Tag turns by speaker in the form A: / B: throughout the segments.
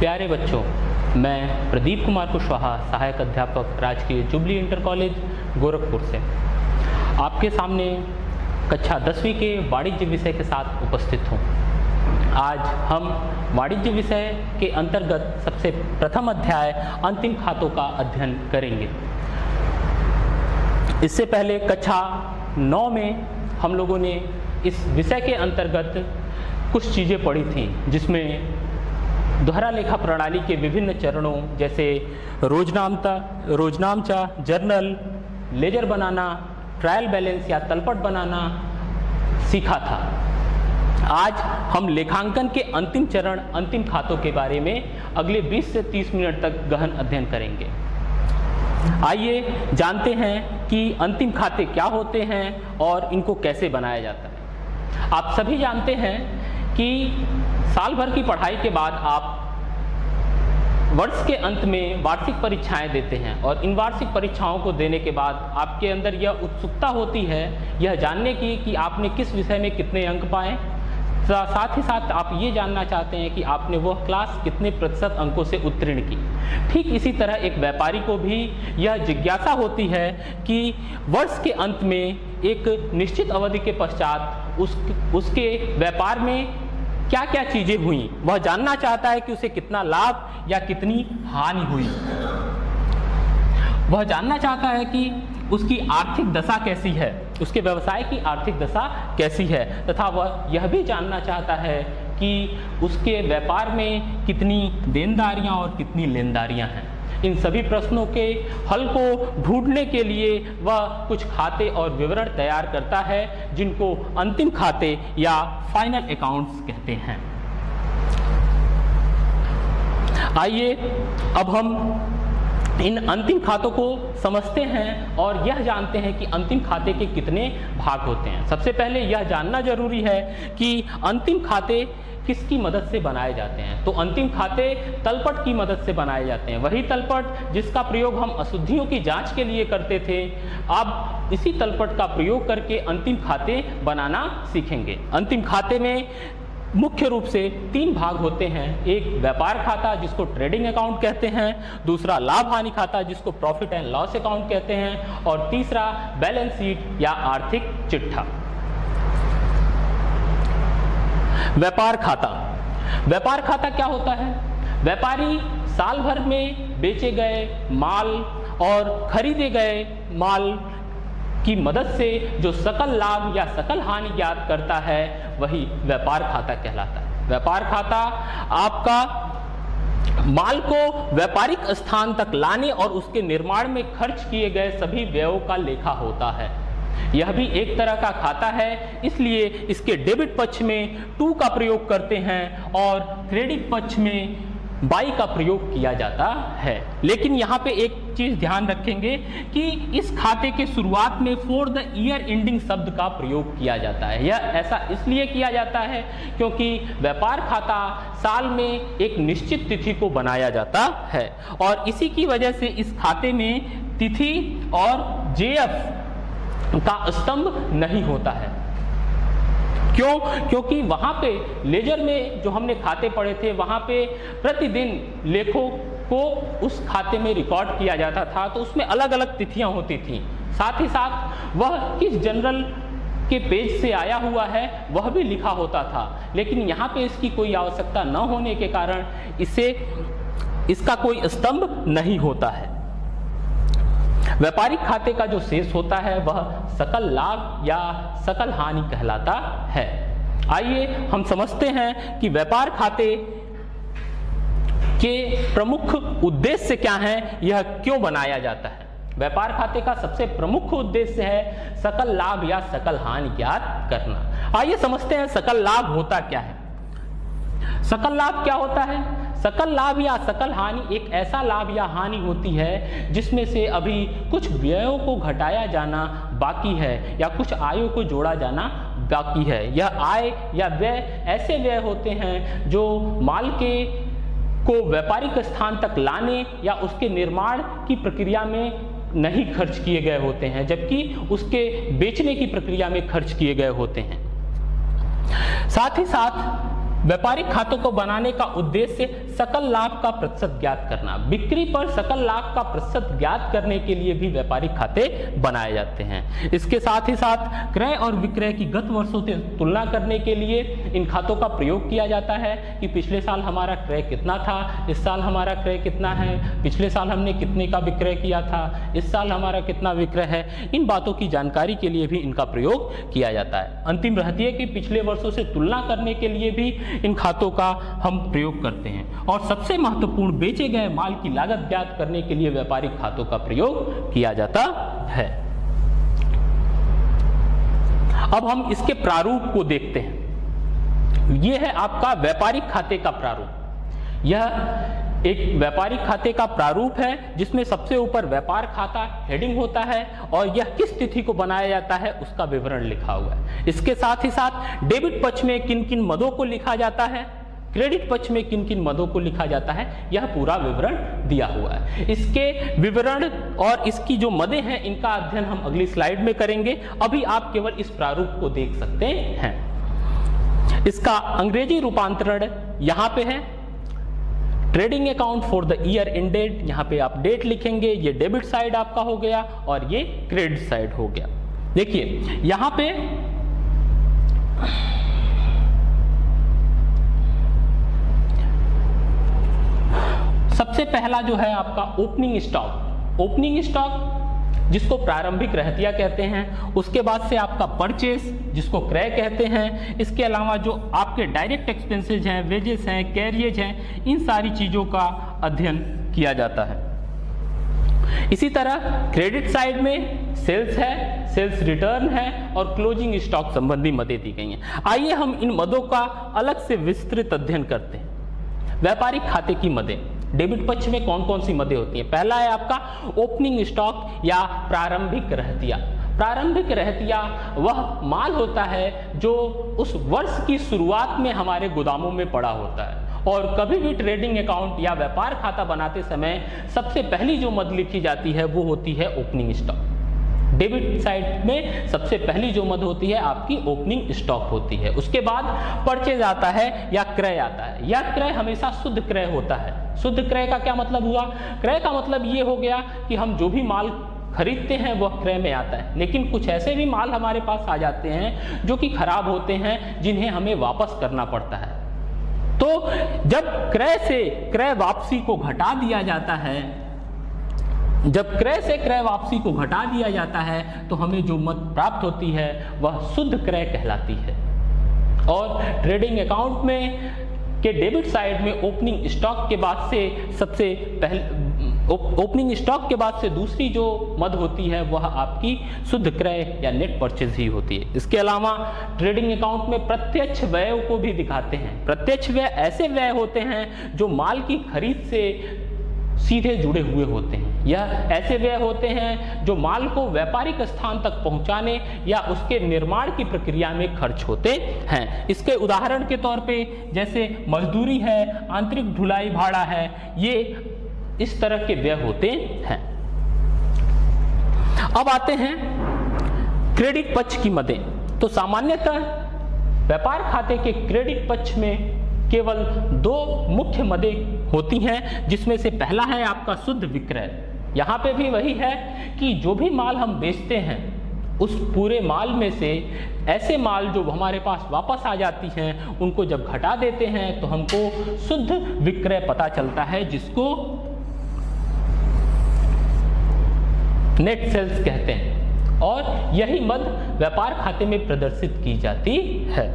A: प्यारे बच्चों, मैं प्रदीप कुमार कुशवाहा, सहायक अध्यापक, राजकीय जुबली इंटर कॉलेज गोरखपुर से आपके सामने कक्षा 10वीं के वाणिज्य विषय के साथ उपस्थित हूँ। आज हम वाणिज्य विषय के अंतर्गत सबसे प्रथम अध्याय अंतिम खातों का अध्ययन करेंगे। इससे पहले कक्षा 9 में हम लोगों ने इस विषय के अंतर्गत कुछ चीज़ें पढ़ी थीं, जिसमें दोहरा लेखा प्रणाली के विभिन्न चरणों जैसे रोजनामचा, जर्नल, लेजर बनाना, ट्रायल बैलेंस या तलपट बनाना सीखा था। आज हम लेखांकन के अंतिम चरण अंतिम खातों के बारे में अगले 20 से 30 मिनट तक गहन अध्ययन करेंगे। आइए जानते हैं कि अंतिम खाते क्या होते हैं और इनको कैसे बनाया जाता है। आप सभी जानते हैं कि साल भर की पढ़ाई के बाद आप वर्ष के अंत में वार्षिक परीक्षाएं देते हैं और इन वार्षिक परीक्षाओं को देने के बाद आपके अंदर यह उत्सुकता होती है यह जानने की कि आपने किस विषय में कितने अंक पाए। साथ ही साथ आप ये जानना चाहते हैं कि आपने वह क्लास कितने प्रतिशत अंकों से उत्तीर्ण की। ठीक इसी तरह एक व्यापारी को भी यह जिज्ञासा होती है कि वर्ष के अंत में एक निश्चित अवधि के पश्चात उसके व्यापार में क्या क्या चीज़ें हुई। वह जानना चाहता है कि उसे कितना लाभ या कितनी हानि हुई। वह जानना चाहता है कि उसकी आर्थिक दशा कैसी है, उसके व्यवसाय की आर्थिक दशा कैसी है, तथा वह यह भी जानना चाहता है कि उसके व्यापार में कितनी देनदारियां और कितनी लेनदारियां हैं। इन सभी प्रश्नों के हल को ढूंढने के लिए वह कुछ खाते और विवरण तैयार करता है, जिनको अंतिम खाते या फाइनल अकाउंट्स कहते हैं। आइए अब हम इन अंतिम खातों को समझते हैं और यह जानते हैं कि अंतिम खाते के कितने भाग होते हैं। सबसे पहले यह जानना जरूरी है कि अंतिम खाते किसकी मदद से बनाए जाते हैं। तो अंतिम खाते तलपट की मदद से बनाए जाते हैं। वही तलपट जिसका प्रयोग हम अशुद्धियों की जांच के लिए करते थे, अब इसी तलपट का प्रयोग करके अंतिम खाते बनाना सीखेंगे। अंतिम खाते में मुख्य रूप से 3 भाग होते हैं। एक व्यापार खाता जिसको ट्रेडिंग अकाउंट कहते हैं, दूसरा लाभ हानि खाता जिसको प्रॉफिट एंड लॉस अकाउंट कहते हैं, और तीसरा बैलेंस शीट या आर्थिक चिट्ठा। व्यापार खाता। व्यापार खाता क्या होता है? व्यापारी साल भर में बेचे गए माल और खरीदे गए माल की मदद से जो सकल लाभ या सकल हानि ज्ञात करता है वही व्यापार खाता कहलाता है। व्यापार खाता आपका माल को व्यापारिक स्थान तक लाने और उसके निर्माण में खर्च किए गए सभी व्ययों का लेखा होता है। यह भी एक तरह का खाता है, इसलिए इसके डेबिट पक्ष में 2 का प्रयोग करते हैं और क्रेडिट पक्ष में 22 का प्रयोग किया जाता है। लेकिन यहाँ पे एक चीज ध्यान रखेंगे कि इस खाते के शुरुआत में फॉर द ईयर एंडिंग शब्द का प्रयोग किया जाता है। यह ऐसा इसलिए किया जाता है क्योंकि व्यापार खाता साल में एक निश्चित तिथि को बनाया जाता है और इसी की वजह से इस खाते में तिथि और जेएफ का स्तंभ नहीं होता है। क्यों? क्योंकि वहां पे लेजर में जो हमने खाते पढ़े थे वहां पे प्रतिदिन लेखों को उस खाते में रिकॉर्ड किया जाता था, तो उसमें अलग अलग तिथियां होती थीं। साथ ही साथ वह किस जनरल के पेज से आया हुआ है वह भी लिखा होता था। लेकिन यहाँ पे इसकी कोई आवश्यकता न होने के कारण इसका कोई स्तंभ नहीं होता है। व्यापारिक खाते का जो शेष होता है वह सकल लाभ या सकल हानि कहलाता है। आइए हम समझते हैं कि व्यापार खाते के प्रमुख उद्देश्य क्या हैं, यह क्यों बनाया जाता है। व्यापार खाते का सबसे प्रमुख उद्देश्य है सकल लाभ या सकल हानि ज्ञात करना। आइए समझते हैं सकल लाभ होता क्या है। सकल लाभ क्या होता है? सकल लाभ या सकल हानि एक ऐसा लाभ या हानि होती है जिसमें से अभी कुछ व्ययों को घटाया जाना बाकी है या कुछ आयों को जोड़ा जाना बाकी है। यह आय या व्यय ऐसे व्यय होते हैं जो माल को व्यापारिक स्थान तक लाने या उसके निर्माण की प्रक्रिया में नहीं खर्च किए गए होते हैं, जबकि उसके बेचने की प्रक्रिया में खर्च किए गए होते हैं। साथ ही साथ व्यापारिक खातों को बनाने का उद्देश्य सकल लाभ का प्रतिशत ज्ञात करना। बिक्री पर सकल लाभ का प्रतिशत ज्ञात करने के लिए भी व्यापारिक खाते बनाए जाते हैं। इसके साथ ही साथ क्रय और विक्रय की गत वर्षों से तुलना करने के लिए इन खातों का प्रयोग किया जाता है कि पिछले साल हमारा क्रय कितना था, इस साल हमारा क्रय कितना है, पिछले साल हमने कितने का विक्रय किया था, इस साल हमारा कितना विक्रय है। इन बातों की जानकारी के लिए भी इनका प्रयोग किया जाता है। अंतिम रहतिये की पिछले वर्षों से तुलना करने के लिए भी इन खातों का हम प्रयोग करते हैं। और सबसे महत्वपूर्ण, बेचे गए माल की लागत ज्ञात करने के लिए व्यापारिक खातों का प्रयोग किया जाता है। अब हम इसके प्रारूप को देखते हैं। यह है आपका व्यापारिक खाते का प्रारूप। यह एक व्यापारिक खाते का प्रारूप है जिसमें सबसे ऊपर व्यापार खाता हेडिंग होता है और यह किस तिथि को बनाया जाता है उसका विवरण लिखा हुआ है। इसके साथ ही साथ डेबिट पक्ष में किन किन मदों को लिखा जाता है, क्रेडिट पक्ष में किन किन मदों को लिखा जाता है, यह पूरा विवरण दिया हुआ है। इसके विवरण और इसकी जो मदें हैं इनका अध्ययन हम अगली स्लाइड में करेंगे। अभी आप केवल इस प्रारूप को देख सकते हैं। इसका अंग्रेजी रूपांतरण यहाँ पे है। Trading account for the year ended, यहाँ पे आप डेट लिखेंगे। ये डेबिट साइड आपका हो गया और ये क्रेडिट साइड हो गया। देखिए यहाँ पे सबसे पहला जो है आपका ओपनिंग स्टॉक। ओपनिंग स्टॉक जिसको प्रारंभिक रहतिया कहते हैं। उसके बाद से आपका परचेस जिसको क्रय कहते हैं। इसके अलावा जो आपके डायरेक्ट एक्सपेंसेज हैं, वेजेस हैं, कैरियज हैं, इन सारी चीज़ों का अध्ययन किया जाता है। इसी तरह क्रेडिट साइड में सेल्स है, सेल्स रिटर्न है और क्लोजिंग स्टॉक संबंधी मदें दी गई हैं। आइए हम इन मदों का अलग से विस्तृत अध्ययन करते हैं। व्यापारिक खाते की मदें, डेबिट पक्ष में कौन कौन सी मदें होती हैं। पहला है आपका ओपनिंग स्टॉक या प्रारंभिक रहतिया। प्रारंभिक रहतिया वह माल होता है जो उस वर्ष की शुरुआत में हमारे गोदामों में पड़ा होता है। और कभी भी ट्रेडिंग अकाउंट या व्यापार खाता बनाते समय सबसे पहली जो मद लिखी जाती है वो होती है ओपनिंग स्टॉक। डेबिट साइड में सबसे पहली जो मद होती है आपकी ओपनिंग स्टॉक होती है। उसके बाद परचेज आता है या क्रय आता है। या क्रय हमेशा शुद्ध क्रय होता है। शुद्ध क्रय का क्या मतलब हुआ? क्रय का मतलब ये हो गया कि हम जो भी माल खरीदते हैं वह क्रय में आता है। लेकिन कुछ ऐसे भी माल हमारे पास आ जाते हैं जो कि खराब होते हैं, जिन्हें हमें वापस करना पड़ता है। तो जब क्रय से क्रय वापसी को घटा दिया जाता है, जब क्रय से क्रय वापसी को घटा दिया जाता है तो हमें जो मद प्राप्त होती है वह शुद्ध क्रय कहलाती है। और ट्रेडिंग अकाउंट में के डेबिट साइड में ओपनिंग स्टॉक के बाद से सबसे पहले ओपनिंग स्टॉक के बाद से दूसरी जो मद होती है वह आपकी शुद्ध क्रय या नेट परचेज ही होती है। इसके अलावा ट्रेडिंग अकाउंट में प्रत्यक्ष व्यय को भी दिखाते हैं। प्रत्यक्ष व्यय ऐसे व्यय होते हैं जो माल की खरीद से सीधे जुड़े हुए होते हैं। यह ऐसे व्यय होते हैं जो माल को व्यापारिक स्थान तक पहुंचाने या उसके निर्माण की प्रक्रिया में खर्च होते हैं। इसके उदाहरण के तौर पे जैसे मजदूरी है, आंतरिक ढुलाई भाड़ा है, ये इस तरह के व्यय होते हैं। अब आते हैं क्रेडिट पक्ष की मदें। तो सामान्यतः व्यापार खाते के क्रेडिट पक्ष में केवल दो मुख्य मदें होती हैं, जिसमें से पहला है आपका शुद्ध विक्रय। यहाँ पे भी वही है कि जो भी माल हम बेचते हैं उस पूरे माल में से ऐसे माल जो हमारे पास वापस आ जाती हैं उनको जब घटा देते हैं तो हमको शुद्ध विक्रय पता चलता है, जिसको नेट सेल्स कहते हैं। और यही मद व्यापार खाते में प्रदर्शित की जाती है।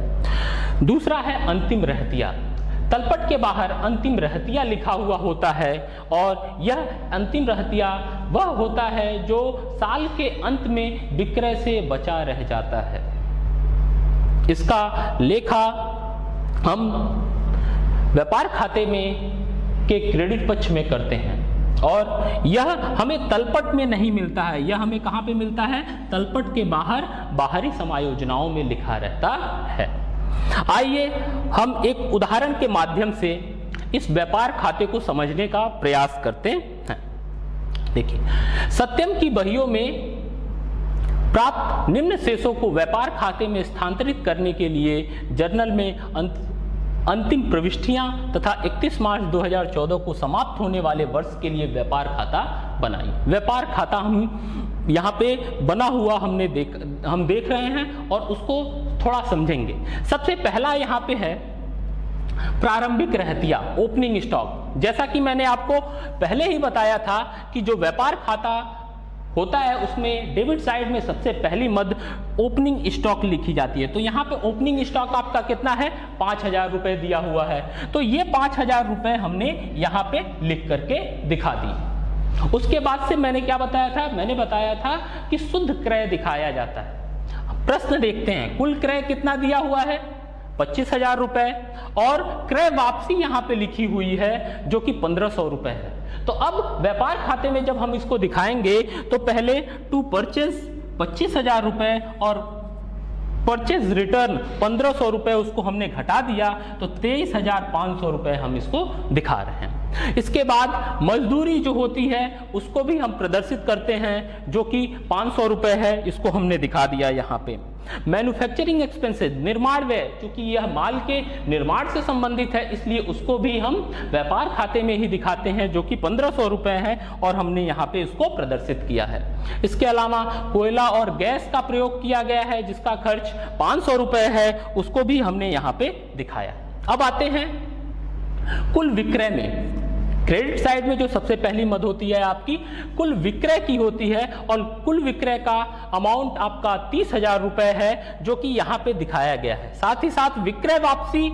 A: दूसरा है अंतिम रहतिया। तलपट के बाहर अंतिम रहतिया लिखा हुआ होता है और यह अंतिम रहतिया वह होता है जो साल के अंत में विक्रय से बचा रह जाता है। इसका लेखा हम व्यापार खाते में के क्रेडिट पक्ष में करते हैं और यह हमें तलपट में नहीं मिलता है। यह हमें कहाँ पे मिलता है? तलपट के बाहर बाहरी समायोजनाओं में लिखा रहता है। आइए हम एक उदाहरण के माध्यम से इस व्यापार खाते को समझने का प्रयास करते हैं। देखिए, सत्यम की बहियों में प्राप्त निम्न शेषों को व्यापार खाते में स्थानांतरित करने के लिए जर्नल में अंतिम प्रविष्टियां तथा 31 मार्च 2014 को समाप्त होने वाले वर्ष के लिए व्यापार खाता बनाई। व्यापार खाता हम यहाँ पे बना हुआ हम देख रहे हैं और उसको थोड़ा समझेंगे। सबसे पहला यहाँ पे है प्रारंभिक रहतिया, ओपनिंग स्टॉक। जैसा कि मैंने आपको पहले ही बताया था कि जो व्यापार खाता होता है उसमें डेबिट साइड में सबसे पहली मद ओपनिंग स्टॉक लिखी जाती है। तो यहाँ पे ओपनिंग स्टॉक आपका कितना है, 5,000 रुपए दिया हुआ है। तो ये 5,000 रुपए हमने यहाँ पे लिख करके दिखा दी। उसके बाद से मैंने क्या बताया था, मैंने बताया था कि शुद्ध क्रय दिखाया जाता है। प्रश्न देखते हैं, कुल क्रय कितना दिया हुआ है, 25,000 रुपए, और क्रय वापसी यहाँ पे लिखी हुई है जो कि 1,500 रुपए है। तो अब व्यापार खाते में जब हम इसको दिखाएंगे तो पहले टू परचेज 25,000 रुपए और परचेज रिटर्न 1,500 रुपए उसको हमने घटा दिया, तो 23,500 रुपए हम इसको दिखा रहे हैं। इसके बाद मजदूरी जो होती है उसको भी हम प्रदर्शित करते हैं जो कि 500 रुपए है, इसको हमने दिखा दिया यहाँ पे। मैन्युफैक्चरिंग एक्सपेंसेस, निर्माण व्यय, क्योंकि यह माल के निर्माण से संबंधित है इसलिए उसको भी हम व्यापार खाते में ही दिखाते हैं जो कि 1,500 रुपए है और हमने यहाँ पे इसको प्रदर्शित किया है। इसके अलावा कोयला और गैस का प्रयोग किया गया है जिसका खर्च 500 रुपए है, उसको भी हमने यहाँ पे दिखाया। अब आते हैं कुल विक्रय में। क्रेडिट साइड में जो सबसे पहली मद होती है आपकी कुल विक्रय की होती है और कुल विक्रय का अमाउंट आपका 30,000 रुपए है जो कि यहाँ पे दिखाया गया है। साथ ही साथ विक्रय वापसी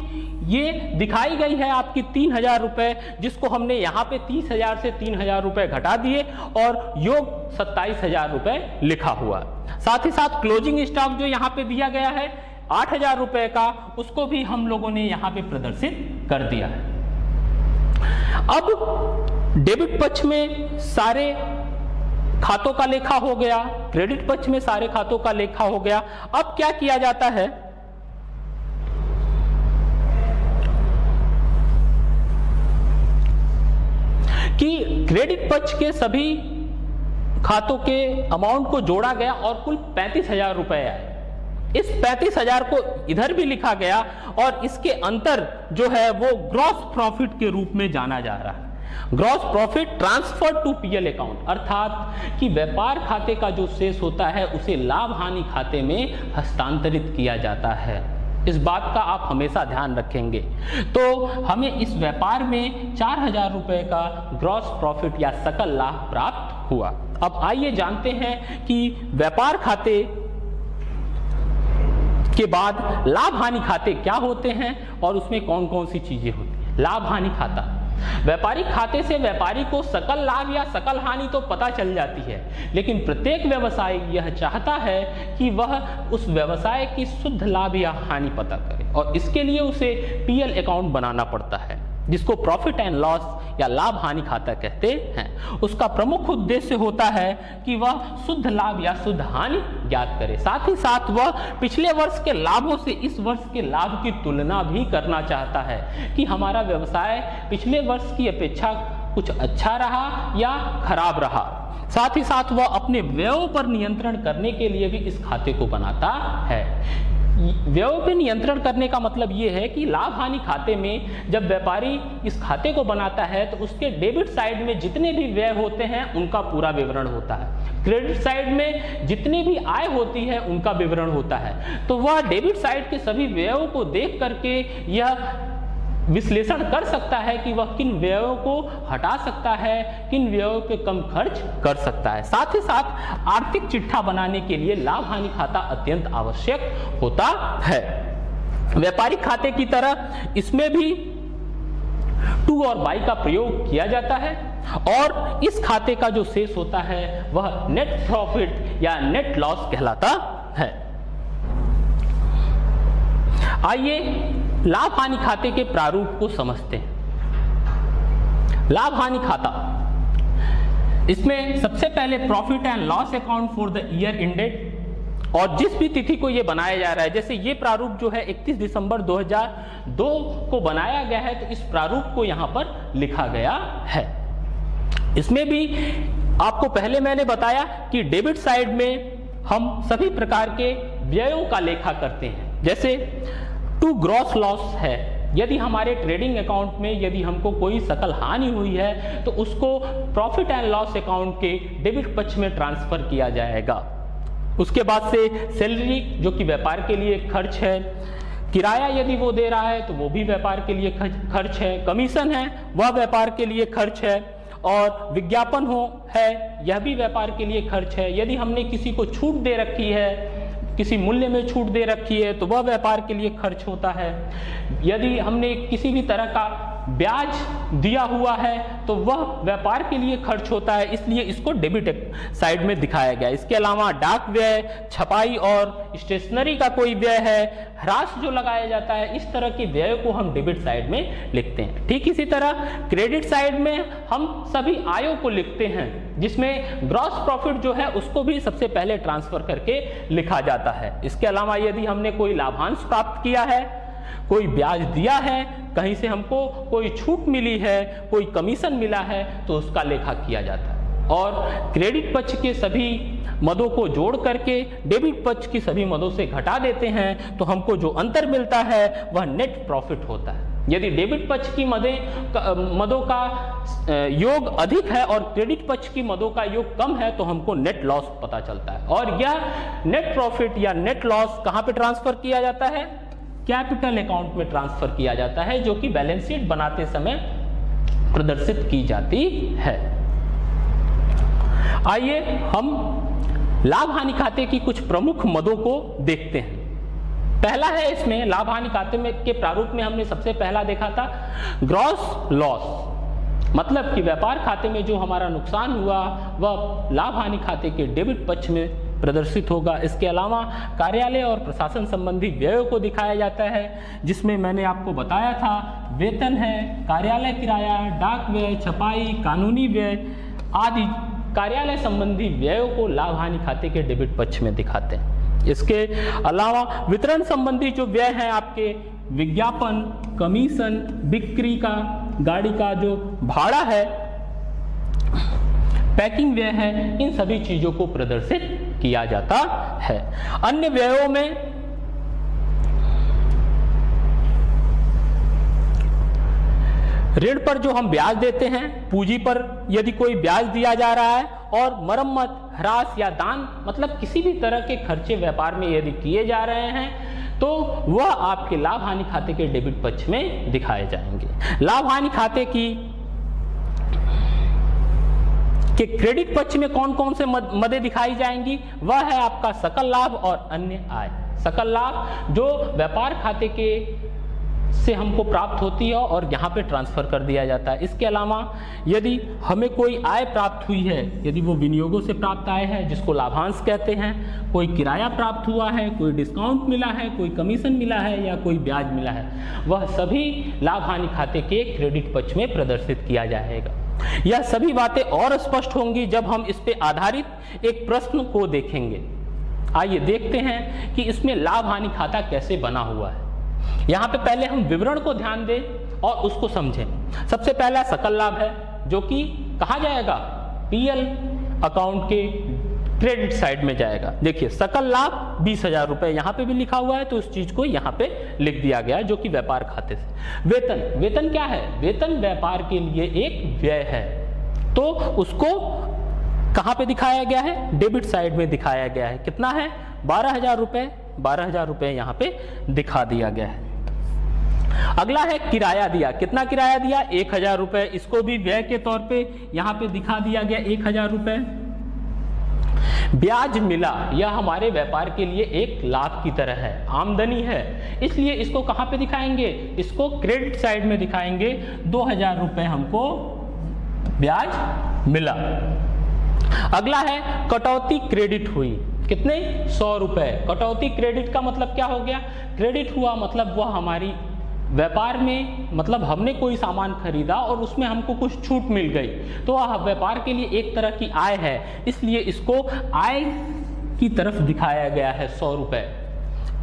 A: ये दिखाई गई है आपकी 3,000 रुपए, जिसको हमने यहाँ पे 30,000 से 3,000 रुपए घटा दिए और योग 27,000 रुपए लिखा हुआ। साथ ही साथ क्लोजिंग स्टॉक जो यहाँ पे दिया गया है 8,000 रुपए का, उसको भी हम लोगों ने यहाँ पे प्रदर्शित कर दिया है। अब डेबिट पक्ष में सारे खातों का लेखा हो गया, क्रेडिट पक्ष में सारे खातों का लेखा हो गया। अब क्या किया जाता है कि क्रेडिट पक्ष के सभी खातों के अमाउंट को जोड़ा गया और कुल 35,000 रुपए आए। इस 35,000 को इधर भी लिखा गया और इसके अंतर जो है वो ग्रॉस प्रॉफिट के रूप में जाना जा रहा है। Gross profit transfer to PL account, अर्थात कि व्यापार खाते का जो शेष होता है उसे लाभ हानि खाते में हस्तांतरित किया जाता है। इस बात का आप हमेशा ध्यान रखेंगे। तो हमें इस व्यापार में 4,000 रुपए का ग्रॉस प्रॉफिट या सकल लाभ प्राप्त हुआ। अब आइए जानते हैं कि व्यापार खाते के बाद लाभ हानि खाते क्या होते हैं और उसमें कौन कौन सी चीजें होती हैं। लाभ हानि खाता, व्यापारिक खाते से व्यापारी को सकल लाभ या सकल हानि तो पता चल जाती है, लेकिन प्रत्येक व्यवसायी यह चाहता है कि वह उस व्यवसाय की शुद्ध लाभ या हानि पता करे और इसके लिए उसे पीएल अकाउंट बनाना पड़ता है जिसको प्रॉफिट एंड लॉस या लाभ हानि खाता कहते हैं। उसका प्रमुख उद्देश्य होता है कि वह शुद्ध लाभ या शुद्ध हानि ज्ञात करे। साथ ही साथ वह पिछले वर्ष के लाभों से इस वर्ष के लाभ की तुलना भी करना चाहता है कि हमारा व्यवसाय पिछले वर्ष की अपेक्षा कुछ अच्छा रहा या खराब रहा। साथ ही साथ वह अपने व्ययों पर नियंत्रण करने के लिए भी इस खाते को बनाता है। व्ययों पे नियंत्रण करने का मतलब ये है कि लाभ हानि खाते में जब व्यापारी इस खाते को बनाता है तो उसके डेबिट साइड में जितने भी व्यय होते हैं उनका पूरा विवरण होता है, क्रेडिट साइड में जितनी भी आय होती है उनका विवरण होता है। तो वह डेबिट साइड के सभी व्ययों को देख करके यह विश्लेषण कर सकता है कि वह किन व्ययों को हटा सकता है, किन व्ययों पे कम खर्च कर सकता है। साथ ही साथ आर्थिक चिट्ठा बनाने के लिए लाभ हानि खाता अत्यंत आवश्यक होता है। व्यापारिक खाते की तरह इसमें भी टू और बाई का प्रयोग किया जाता है और इस खाते का जो शेष होता है वह नेट प्रॉफिट या नेट लॉस कहलाता है। आइए लाभ हानि खाते के प्रारूप को समझते हैं। लाभ हानि खाता, इसमें सबसे पहले profit and loss account for the year ended और जिस भी तिथि को ये बनाया जा रहा है, जैसे ये प्रारूप जो है 31 दिसंबर 2002 को बनाया गया है तो इस प्रारूप को यहां पर लिखा गया है। इसमें भी आपको पहले मैंने बताया कि डेबिट साइड में हम सभी प्रकार के व्ययों का लेखा करते हैं। जैसे टू ग्रॉस लॉस है यदि हमारे ट्रेडिंग अकाउंट में यदि हमको कोई सकल हानि हुई है तो उसको प्रॉफिट एंड लॉस अकाउंट के डेबिट पक्ष में ट्रांसफर किया जाएगा। उसके बाद से सैलरी जो कि व्यापार के लिए खर्च है, किराया यदि वो दे रहा है तो वो भी व्यापार के लिए खर्च है, कमीशन है वह व्यापार के लिए खर्च है, और विज्ञापन है यह भी व्यापार के लिए खर्च है। यदि हमने किसी को छूट दे रखी है, किसी मूल्य में छूट दे रखी है तो वह व्यापार के लिए खर्च होता है। यदि हमने किसी भी तरह का ब्याज दिया हुआ है तो वह व्यापार के लिए खर्च होता है, इसलिए इसको डेबिट साइड में दिखाया गया। इसके अलावा डाक व्यय, छपाई और स्टेशनरी का कोई व्यय है, ह्रास जो लगाया जाता है, इस तरह के व्यय को हम डेबिट साइड में लिखते हैं। ठीक इसी तरह क्रेडिट साइड में हम सभी आयों को लिखते हैं, जिसमें ग्रॉस प्रॉफिट जो है उसको भी सबसे पहले ट्रांसफर करके लिखा जाता है। इसके अलावा यदि हमने कोई लाभांश प्राप्त किया है, कोई ब्याज दिया है, कहीं से हमको कोई छूट मिली है, कोई कमीशन मिला है, तो उसका लेखा किया जाता है। और क्रेडिट पक्ष के सभी मदों को जोड़ करके डेबिट पक्ष की सभी मदों से घटा देते हैं तो हमको जो अंतर मिलता है वह नेट प्रॉफिट होता है। यदि डेबिट पक्ष की मदों का योग अधिक है और क्रेडिट पक्ष की मदों का योग कम है तो हमको नेट लॉस पता चलता है, और यह नेट प्रॉफिट या नेट लॉस कहाँ पे ट्रांसफर किया जाता है? कैपिटल अकाउंट में ट्रांसफर किया जाता है, जो कि बैलेंस शीट बनाते समय प्रदर्शित की जाती है। आइए हम लाभ हानि खाते की कुछ प्रमुख मदों को देखते हैं। पहला है, इसमें लाभ हानि खाते में के प्रारूप में हमने सबसे पहला देखा था ग्रॉस लॉस, मतलब कि व्यापार खाते में जो हमारा नुकसान हुआ वह लाभ हानि खाते के डेबिट पक्ष में प्रदर्शित होगा। इसके अलावा कार्यालय और प्रशासन संबंधी व्ययों को दिखाया जाता है, जिसमें मैंने आपको बताया था वेतन है, कार्यालय किराया, डाक व्यय, छपाई, कानूनी व्यय आदि कार्यालय संबंधी व्ययों को लाभ हानि खाते के डेबिट पक्ष में दिखाते हैं। इसके अलावा वितरण संबंधी जो व्यय हैं आपके, विज्ञापन, कमीशन, बिक्री का, गाड़ी का जो भाड़ा है, पैकिंग व्यय है, इन सभी चीजों को प्रदर्शित किया जाता है। अन्य व्ययों में ऋण पर जो हम ब्याज देते हैं, पूंजी पर यदि कोई ब्याज दिया जा रहा है, और मरम्मत, ह्रास या दान, मतलब किसी भी तरह के खर्चे व्यापार में यदि किए जा रहे हैं तो वह आपके लाभ हानि खाते के डेबिट पक्ष में दिखाए जाएंगे। लाभ हानि खाते के क्रेडिट पक्ष में कौन कौन से मदें दिखाई जाएंगी? वह है आपका सकल लाभ और अन्य आय। सकल लाभ जो व्यापार खाते के से हमको प्राप्त होती है और यहाँ पे ट्रांसफर कर दिया जाता है। इसके अलावा यदि हमें कोई आय प्राप्त हुई है, यदि वो विनियोगों से प्राप्त आय है जिसको लाभांश कहते हैं, कोई किराया प्राप्त हुआ है, कोई डिस्काउंट मिला है, कोई कमीशन मिला है या कोई ब्याज मिला है, वह सभी लाभ हानि खाते के क्रेडिट पक्ष में प्रदर्शित किया जाएगा। यह सभी बातें और स्पष्ट होंगी जब हम इस पे आधारित एक प्रश्न को देखेंगे। आइए देखते हैं कि इसमें लाभ हानि खाता कैसे बना हुआ है। यहाँ पे पहले हम विवरण को ध्यान दें और उसको समझें। सबसे पहला सकल लाभ है, जो कि कहाँ जाएगा? पीएल अकाउंट के क्रेडिट साइड में जाएगा। देखिए सकल लाभ 20,000 रुपए यहाँ पे भी लिखा हुआ है, तो उस चीज को यहाँ पे लिख दिया गया है, जो कि व्यापार खाते से। वेतन, वेतन क्या है? वेतन व्यापार के लिए एक व्यय है, तो उसको कहाँ पे दिखाया गया है? डेबिट साइड में दिखाया गया है। कितना है? 12,000 रुपए। 12,000 रुपए यहाँ पे दिखा दिया गया है। अगला है किराया दिया। कितना किराया दिया? 1,000 रुपए। इसको भी व्यय के तौर पे यहाँ पे दिखा दिया गया 1,000 रुपए। ब्याज मिला, यह हमारे व्यापार के लिए एक लाभ की तरह है, आमदनी है, इसलिए इसको कहाँ पे दिखाएंगे? इसको क्रेडिट साइड में दिखाएंगे। 2,000 रुपए हमको ब्याज मिला। अगला है कटौती क्रेडिट हुई। कितने? 100 रुपए। कटौती क्रेडिट का मतलब क्या हो गया? क्रेडिट हुआ मतलब वह हमारी व्यापार में, मतलब हमने कोई सामान खरीदा और उसमें हमको कुछ छूट मिल गई, तो वह व्यापार के लिए एक तरह की आय है, इसलिए इसको आय की तरफ दिखाया गया है 100 रुपए।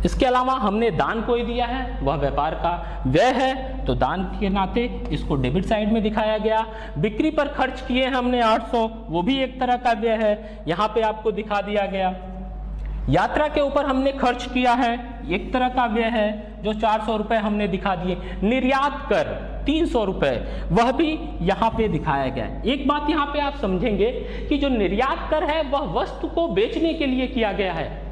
A: इसके अलावा हमने दान कोई दिया है, वह व्यापार का व्यय है, तो दान के नाते इसको डेबिट साइड में दिखाया गया। बिक्री पर खर्च किए हमने 800, वो भी एक तरह का व्यय है, यहाँ पे आपको दिखा दिया गया। यात्रा के ऊपर हमने खर्च किया है, एक तरह का व्यय है जो 400 रुपए हमने दिखा दिए। निर्यात कर 300 रुपए, वह भी यहाँ पे दिखाया गया है। एक बात यहाँ पे आप समझेंगे कि जो निर्यात कर है वह वस्तु को बेचने के लिए किया गया है,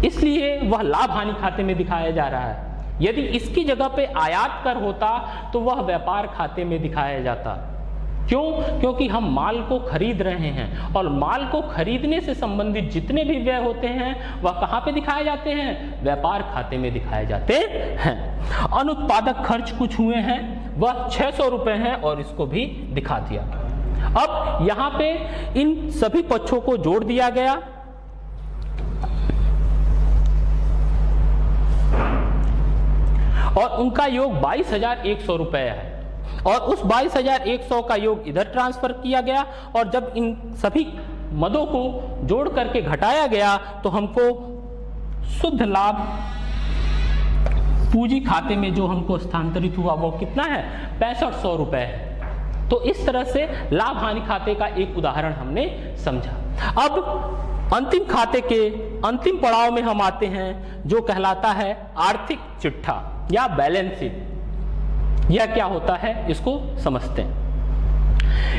A: इसलिए वह लाभ हानि खाते में दिखाया जा रहा है। यदि इसकी जगह पे आयात कर होता तो वह व्यापार खाते में दिखाया जाता। क्यों? क्योंकि हम माल को खरीद रहे हैं और माल को खरीदने से संबंधित जितने भी व्यय होते हैं वह कहाँ पे दिखाए जाते हैं? व्यापार खाते में दिखाए जाते हैं। अनुत्पादक खर्च कुछ हुए हैं, वह 600 रुपए हैं और इसको भी दिखा दिया। अब यहाँ पे इन सभी पक्षों को जोड़ दिया गया और उनका योग 22,100 रुपए है और उस 22,100 का योग इधर ट्रांसफर किया गया और जब इन सभी मदों को जोड़ करके घटाया गया तो हमको शुद्ध लाभ पूंजी खाते में जो हमको स्थानांतरित हुआ वो कितना है? 6500 रुपए है। तो इस तरह से लाभ हानि खाते का एक उदाहरण हमने समझा। अब अंतिम खाते के अंतिम पड़ाव में हम आते हैं जो कहलाता है आर्थिक चिट्ठा या बैलेंस शीट। यह क्या होता है इसको समझते हैं।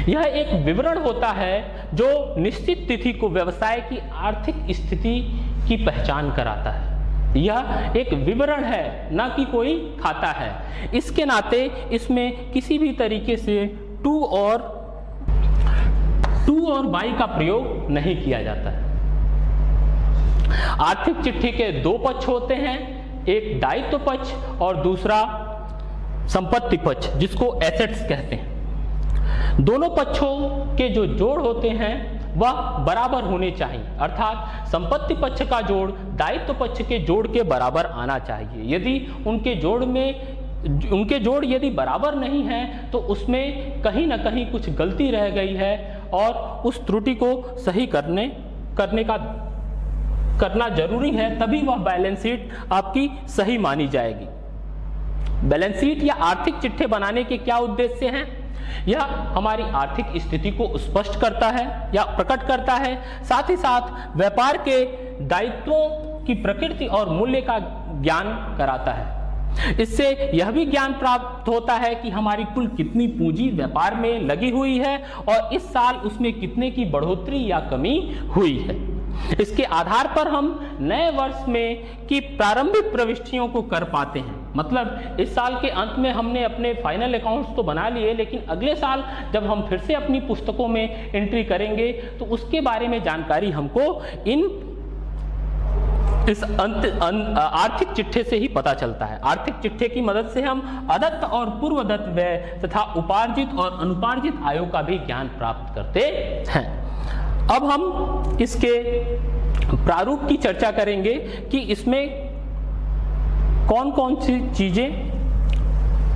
A: यह एक विवरण होता है जो निश्चित तिथि को व्यवसाय की आर्थिक स्थिति की पहचान कराता है। यह एक विवरण है, ना कि कोई खाता है। इसके नाते इसमें किसी भी तरीके से टू और बाई का प्रयोग नहीं किया जाता है। आर्थिक चिट्ठी के दो पक्ष होते हैं, एक दायित्व पक्ष और दूसरा संपत्ति पक्ष, जिसको एसेट्स कहते हैं। दोनों पक्षों के जो जोड़ होते हैं वह बराबर होने चाहिए, अर्थात संपत्ति पक्ष का जोड़ दायित्व पक्ष के जोड़ के बराबर आना चाहिए। यदि उनके जोड़ यदि बराबर नहीं है तो उसमें कहीं ना कहीं कुछ गलती रह गई है और उस त्रुटि को सही करना जरूरी है, तभी वह बैलेंस शीट आपकी सही मानी जाएगी। बैलेंस शीट या आर्थिक चिट्ठे बनाने के क्या उद्देश्य हैं? यह हमारी आर्थिक स्थिति को स्पष्ट करता है या प्रकट करता है, साथ ही साथ व्यापार के दायित्वों की प्रकृति और मूल्य का ज्ञान कराता है। इससे यह भी ज्ञान प्राप्त होता है कि हमारी कुल कितनी पूंजी व्यापार में लगी हुई है और इस साल उसमें कितने की बढ़ोतरी या कमी हुई है। इसके आधार पर हम नए वर्ष में की प्रारंभिक प्रविष्टियों को कर पाते हैं। मतलब इस साल के अंत में हमने अपने फाइनल अकाउंट्स तो बना लिए, लेकिन अगले साल जब हम फिर से अपनी पुस्तकों में एंट्री करेंगे तो उसके बारे में जानकारी हमको इस आर्थिक चिट्ठे से ही पता चलता है। आर्थिक चिट्ठे की मदद से हम अदत्त और पूर्वदत्त व्यय तथा उपार्जित और अनुपार्जित आयों का भी ज्ञान प्राप्त करते हैं। अब हम इसके प्रारूप की चर्चा करेंगे कि इसमें कौन कौन सी चीजें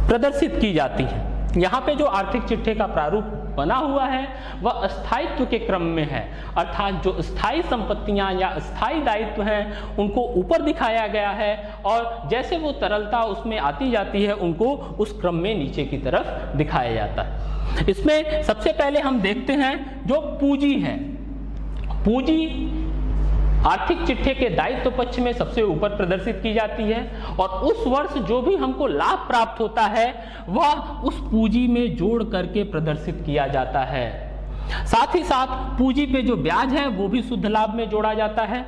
A: प्रदर्शित की जाती हैं। यहाँ पे जो आर्थिक चिट्ठे का प्रारूप बना हुआ है वह स्थायित्व के क्रम में है, अर्थात जो स्थायी संपत्तियां या स्थायी दायित्व हैं उनको ऊपर दिखाया गया है और जैसे वो तरलता उसमें आती जाती है उनको उस क्रम में नीचे की तरफ दिखाया जाता है। इसमें सबसे पहले हम देखते हैं जो पूंजी है। पूंजी आर्थिक चिट्ठे के दायित्व पक्ष में सबसे ऊपर प्रदर्शित की जाती है और उस वर्ष जो भी हमको लाभ प्राप्त होता है वह उस पूंजी में जोड़ करके प्रदर्शित किया जाता है। साथ ही साथ पूंजी पे जो ब्याज है वो भी शुद्ध लाभ में जोड़ा जाता है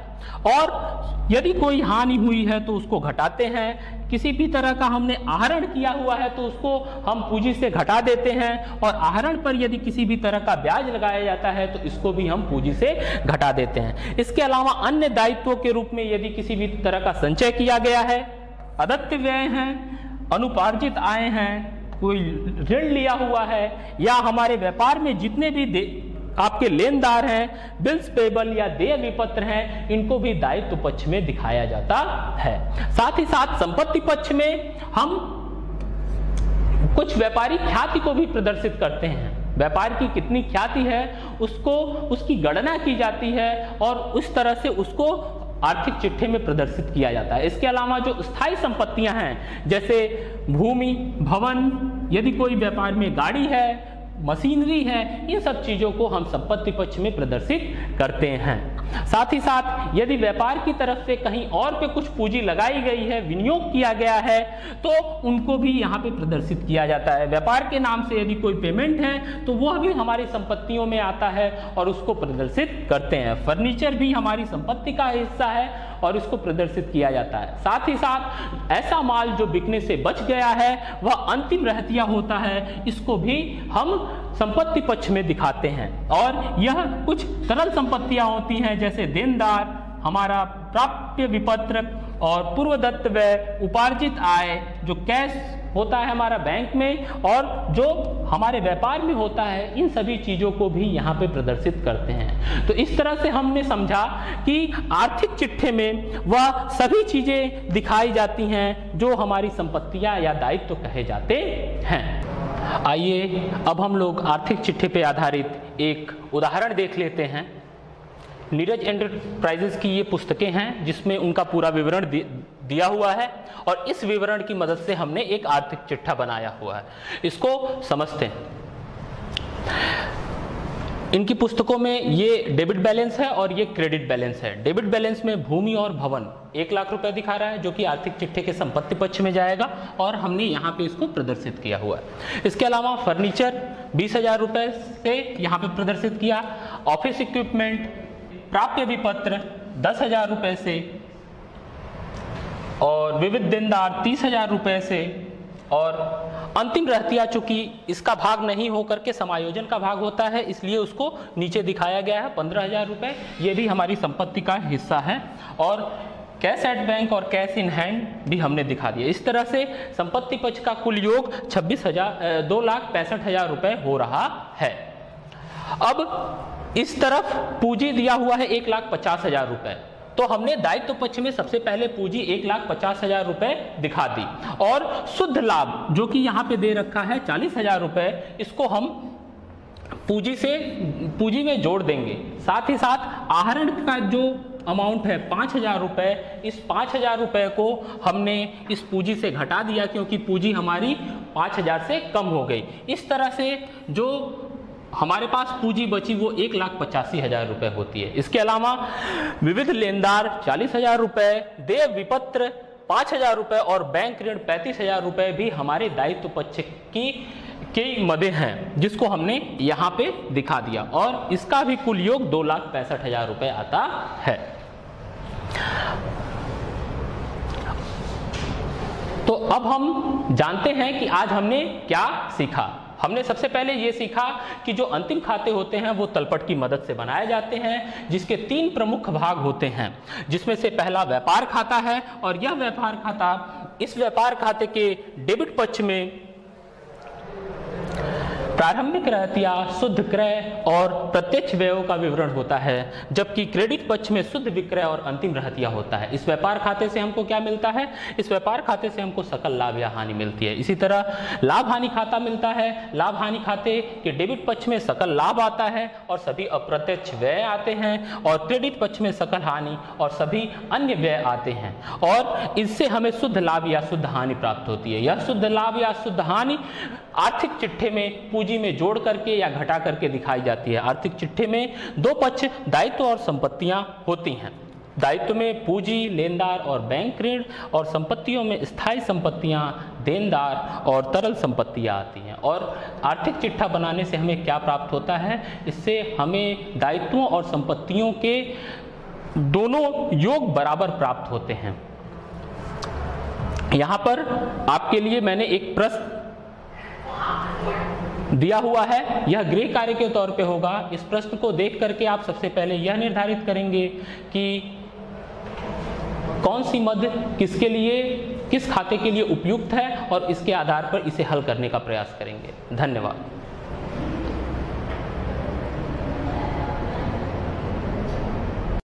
A: और यदि कोई हानि हुई है तो उसको घटाते हैं। किसी भी तरह का हमने आहरण किया हुआ है तो उसको हम पूंजी से घटा देते हैं और आहरण पर यदि किसी भी तरह का ब्याज लगाया जाता है तो इसको भी हम पूंजी से घटा देते हैं। इसके अलावा अन्य दायित्वों के रूप में यदि किसी भी तरह का संचय किया गया है, अदत्त व्यय हैं, अनुपार्जित आय हैं, कोई ऋण लिया हुआ है या हमारे व्यापार में जितने भी आपके लेनदार हैं, बिल्स पेबल या देय विपत्र हैं, इनको भी दायित्व पक्ष में दिखाया जाता है। साथ ही साथ संपत्ति पक्ष में हम कुछ व्यापारी ख्याति को भी प्रदर्शित करते हैं। व्यापार की कितनी ख्याति है उसकी गणना की जाती है और उस तरह से उसको आर्थिक चिट्ठे में प्रदर्शित किया जाता है। इसके अलावा जो स्थायी संपत्तियां हैं जैसे भूमि, भवन, यदि कोई व्यापार में गाड़ी है, मशीनरी है, इन सब चीजों को हम संपत्ति पक्ष में प्रदर्शित करते हैं। साथ ही साथ यदि व्यापार की तरफ से कहीं और पे कुछ पूंजी लगाई गई है, विनियोग किया गया है, तो उनको भी यहाँ पे प्रदर्शित किया जाता है। व्यापार के नाम से यदि कोई पेमेंट है तो वह भी हमारी संपत्तियों में आता है और उसको प्रदर्शित करते हैं। फर्नीचर भी हमारी संपत्ति का हिस्सा है और इसको प्रदर्शित किया जाता है। साथ ही साथ ऐसा माल जो बिकने से बच गया है वह अंतिम रहतिया होता है, इसको भी हम संपत्ति पक्ष में दिखाते हैं। और यह कुछ तरल संपत्तियां होती हैं, जैसे देनदार, हमारा प्राप्य विपत्र और पूर्वदत्त व्यय, उपार्जित आय जो कैश होता है हमारा बैंक में और जो हमारे व्यापार में होता है, इन सभी चीज़ों को भी यहाँ पे प्रदर्शित करते हैं। तो इस तरह से हमने समझा कि आर्थिक चिट्ठे में वह सभी चीज़ें दिखाई जाती हैं जो हमारी संपत्तियाँ या दायित्व कहे जाते हैं। आइए अब हम लोग आर्थिक चिट्ठे पे आधारित एक उदाहरण देख लेते हैं। नीरज एंटरप्राइजेस की ये पुस्तकें हैं जिसमें उनका पूरा विवरण दिया हुआ है और इस विवरण की मदद से हमने एक आर्थिक चिट्ठा बनाया हुआ है। इसको समझते हैं। इनकी पुस्तकों में ये डेबिट बैलेंस है और ये क्रेडिट बैलेंस है। डेबिट बैलेंस में भूमि और भवन 1 लाख रुपए दिखा रहा है जो कि आर्थिक चिट्ठे के संपत्ति पक्ष में जाएगा और हमने यहाँ पे इसको प्रदर्शित किया हुआ है। इसके अलावा फर्नीचर 20,000 रुपए से यहाँ पे प्रदर्शित किया। ऑफिस इक्विपमेंट, प्राप्य विपत्र 10,000 रुपए से और विविध देनदार 30,000 रुपए से और अंतिम रहतिया चूंकि इसका भाग नहीं होकर के समायोजन का भाग होता है इसलिए उसको नीचे दिखाया गया है 15,000 रुपए। ये भी हमारी संपत्ति का हिस्सा है और कैश एट बैंक और कैश इन हैंड भी हमने दिखा दिया। इस तरह से संपत्ति पक्ष का कुल योग 2,65,000 रुपए हो रहा है। अब इस तरफ पूंजी दिया हुआ है 1,50,000 रुपए, तो हमने दायित्व पक्ष में सबसे पहले पूंजी 1,50,000 रुपए दिखा दी और शुद्ध लाभ जो कि यहाँ पे दे रखा है 40,000 रुपए, इसको हम पूंजी में जोड़ देंगे। साथ ही साथ आहरण का जो अमाउंट है 5,000 रुपए, इस 5,000 रुपए को हमने इस पूंजी से घटा दिया क्योंकि पूंजी हमारी 5,000 से कम हो गई। इस तरह से जो हमारे पास पूंजी बची वो 1,85,000 रुपए होती है। इसके अलावा विविध लेनदार 40,000 रुपए, देय विपत्र 5,000 रुपए और बैंक ऋण 35,000 रुपए भी हमारे दायित्व पक्ष की मदे हैं जिसको हमने यहाँ पे दिखा दिया और इसका भी कुल योग 2,65,000 रुपए आता है। तो अब हम जानते हैं कि आज हमने क्या सीखा। हमने सबसे पहले ये सीखा कि जो अंतिम खाते होते हैं वो तलपट की मदद से बनाए जाते हैं जिसके 3 प्रमुख भाग होते हैं, जिसमें से पहला व्यापार खाता है और यह व्यापार खाता, इस व्यापार खाते के डेबिट पक्ष में प्रारंभिक रहतिया, शुद्ध क्रय और प्रत्यक्ष व्ययों का विवरण होता है, जबकि क्रेडिट पक्ष में शुद्ध विक्रय और अंतिम रहतिया होता है। इस व्यापार खाते से हमको क्या मिलता है? इस व्यापार खाते से हमको सकल लाभ या हानि मिलती है। इसी तरह लाभ हानि खाता मिलता है। लाभ हानि खाते के डेबिट पक्ष में सकल लाभ आता है और सभी अप्रत्यक्ष व्यय आते हैं और क्रेडिट पक्ष में सकल हानि और सभी अन्य व्यय आते हैं और इससे हमें शुद्ध लाभ या शुद्ध हानि प्राप्त होती है। यह शुद्ध लाभ या शुद्ध हानि आर्थिक चिट्ठे में पूंजी में जोड़ करके या घटा करके दिखाई जाती है। आर्थिक चिट्ठे में 2 पक्ष दायित्व और संपत्तियां होती हैं। दायित्व में पूंजी, लेनदार और बैंक ऋण और संपत्तियों में स्थायी संपत्तियां, देनदार और तरल संपत्तियां आती हैं। और आर्थिक चिट्ठा बनाने से हमें क्या प्राप्त होता है? इससे हमें दायित्वों और संपत्तियों के दोनों योग बराबर प्राप्त होते हैं। यहाँ पर आपके लिए मैंने एक प्रश्न दिया हुआ है, यह गृह कार्य के तौर पे होगा। इस प्रश्न को देख करके आप सबसे पहले यह निर्धारित करेंगे कि कौन सी मद किसके लिए, किस खाते के लिए उपयुक्त है और इसके आधार पर इसे हल करने का प्रयास करेंगे। धन्यवाद।